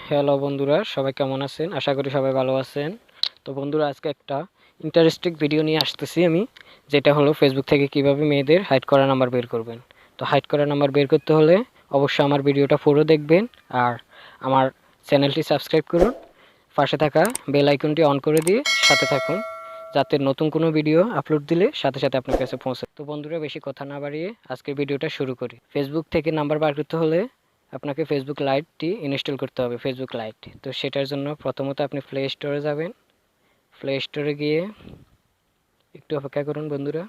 Hello বন্ধুরা, সবাই কেমন আছেন? আশা করি সবাই ভালো আছেন। তো বন্ধুরা, আজকে একটা ইন্টারেস্টিং ভিডিও নিয়ে আসতেছি আমি, যেটা হলো ফেসবুক থেকে কিভাবে মেয়েদের হাইড করা নাম্বার বের করবেন। তো হাইড করা নাম্বার বের করতে হলে অবশ্যই আমার ভিডিওটা পুরো দেখবেন আর আমার চ্যানেলটি সাবস্ক্রাইব করুন, পাশে থাকা বেল আইকনটি অন করে দিয়ে সাথে থাকুন, যাতে নতুন কোনো ভিডিও আপলোড দিলে সাথে সাথে আপনার কাছে পৌঁছে। তো বন্ধুরা, বেশি কথা না বাড়িয়ে আজকের ভিডিওটা শুরু করি। ফেসবুক থেকে নাম্বার বার করতে হলে আপনাকে ফেসবুক লাইটটি ইনস্টল করতে হবে, ফেসবুক লাইট। তো সেটার জন্য প্রথমত আপনি প্লে স্টোরে যাবেন। প্লে স্টোরে গিয়ে একটু অপেক্ষা করুন বন্ধুরা।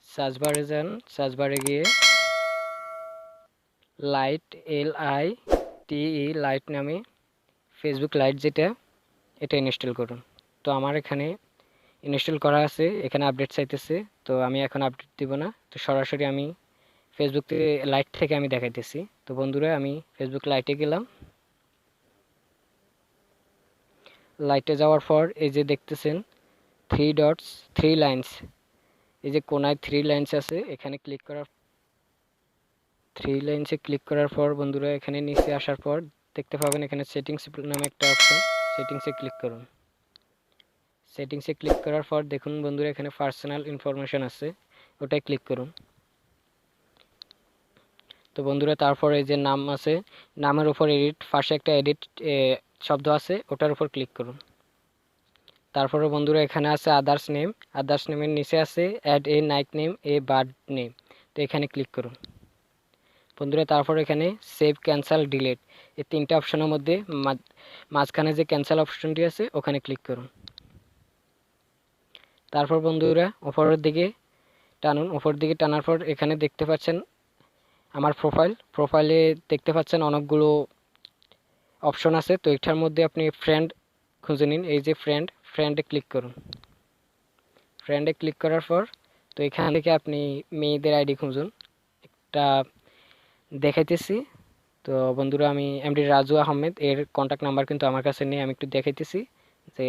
সার্চ বারে যান, সার্চ বারে গিয়ে লাইট, LITE লাইট নামে ফেসবুক লাইট যেটা, এটা ইনস্টল করুন। তো আমার এখানে ইনস্টল করা আছে, এখানে আপডেট চাইতেছে, তো আমি এখন আপডেট দিব না। তো সরাসরি আমি ফেসবুক লাইট থেকে আমি দেখাইতেছি। তো বন্ধুরা, আমি ফেসবুক লাইটে গেলাম। লাইটে যাওয়ার পর এই যে দেখতেছেন থ্রি ডটস, থ্রি লাইন্স, এই যে কোনায় থ্রি লাইন্স আছে, এখানে থ্রি লাইন্সে ক্লিক করার পর বন্ধুরা, এখানে নিচে আসার পর দেখতে পাবেন এখানে সেটিংস নামে একটা অপশন। সেটিংসে ক্লিক করুন। সেটিংসে ক্লিক করার পর দেখুন বন্ধুরা, এখানে পার্সোনাল ইনফরমেশন আছে, ওটাই ক্লিক করুন। তো বন্ধুরা, তারপরে এই যে নাম আছে, নামের উপর এডিট, পাশে একটা এডিট শব্দ আছে, ওটার উপর ক্লিক করুন। তারপরে বন্ধুরা, এখানে আছে আদার্স নেম, আদার্স নেমের নিচে আছে add a nickname, a birth name, তো এখানে ক্লিক করুন বন্ধুরা। তারপর এখানে সেভ, ক্যান্সেল, ডিলিট, এই তিনটা অপশনের মধ্যে মাঝখানে যে ক্যান্সেল অপশনটি আছে ওখানে ক্লিক করুন। তারপর বন্ধুরা উপরের দিকে টানুন, উপর দিকে টানার পর এখানে দেখতে পাচ্ছেন আমার প্রোফাইলে দেখতে পাচ্ছেন অনেকগুলো অপশন আছে। তো এটার মধ্যে আপনি ফ্রেন্ড খুঁজে নিন, এই যে ফ্রেন্ডে ক্লিক করুন। ফ্রেন্ডে ক্লিক করার পর তো এখান থেকে আপনি মেয়েদের আইডি খুঁজুন, একটা দেখাইতেছি। তো বন্ধুরা, আমি এমডি রাজু আহমেদ, এর কন্ট্যাক্ট নাম্বার কিন্তু আমার কাছে নেই, আমি একটু দেখাইতেছি। যে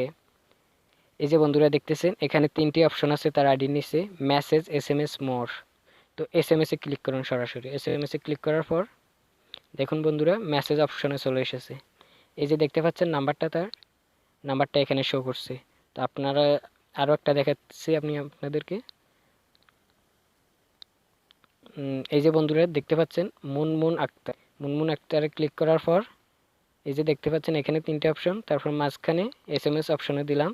এই যে বন্ধুরা দেখতেছেন এখানে তিনটি অপশন আছে তার আইডির নিচে, মেসেজ, SMS, মোর। তো SMS এ ক্লিক করুন, সরাসরি SMS এ ক্লিক করার পর দেখুন বন্ধুরা, মেসেজ অপশনে চলে এসেছে। এই যে দেখতে পাচ্ছেন নাম্বারটা, তার নাম্বারটা এখানে শো করছে। তো আপনারা আরও একটা দেখাচ্ছি আপনি আপনাদেরকে। এই যে বন্ধুরা দেখতে পাচ্ছেন মুনমুন আক্তার, মুনমুন আক্তারে ক্লিক করার পর এই যে দেখতে পাচ্ছেন এখানে তিনটে অপশন, তারপর মাঝখানে SMS অপশনে দিলাম।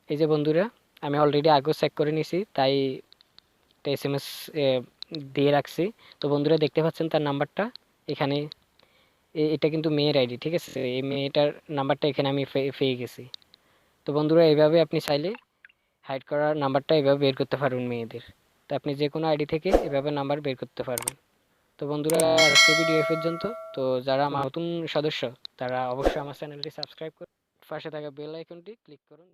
এই যে বন্ধুরা, আমি অলরেডি আগেও চেক করে নিছি, তাই একটা SMS দিয়ে রাখছি। তো বন্ধুরা দেখতে পাচ্ছেন তার নাম্বারটা এখানে, এটা কিন্তু মেয়ের আইডি, ঠিক আছে? এই মেয়েটার নাম্বারটা এখানে আমি পেয়ে গেছি। তো বন্ধুরা, এইভাবে আপনি চাইলে হাইড করার নাম্বারটা এভাবে বের করতে পারবেন মেয়েদের। তো আপনি যে কোনো আইডি থেকে এভাবে নাম্বার বের করতে পারবেন। তো বন্ধুরা, আজকে ভিডিও এ পর্যন্ত। তো যারা আমার নতুন সদস্য, তারা অবশ্যই আমার চ্যানেলটি সাবস্ক্রাইব করুন, পাশে থাকা বেল আইকনটি ক্লিক করুন।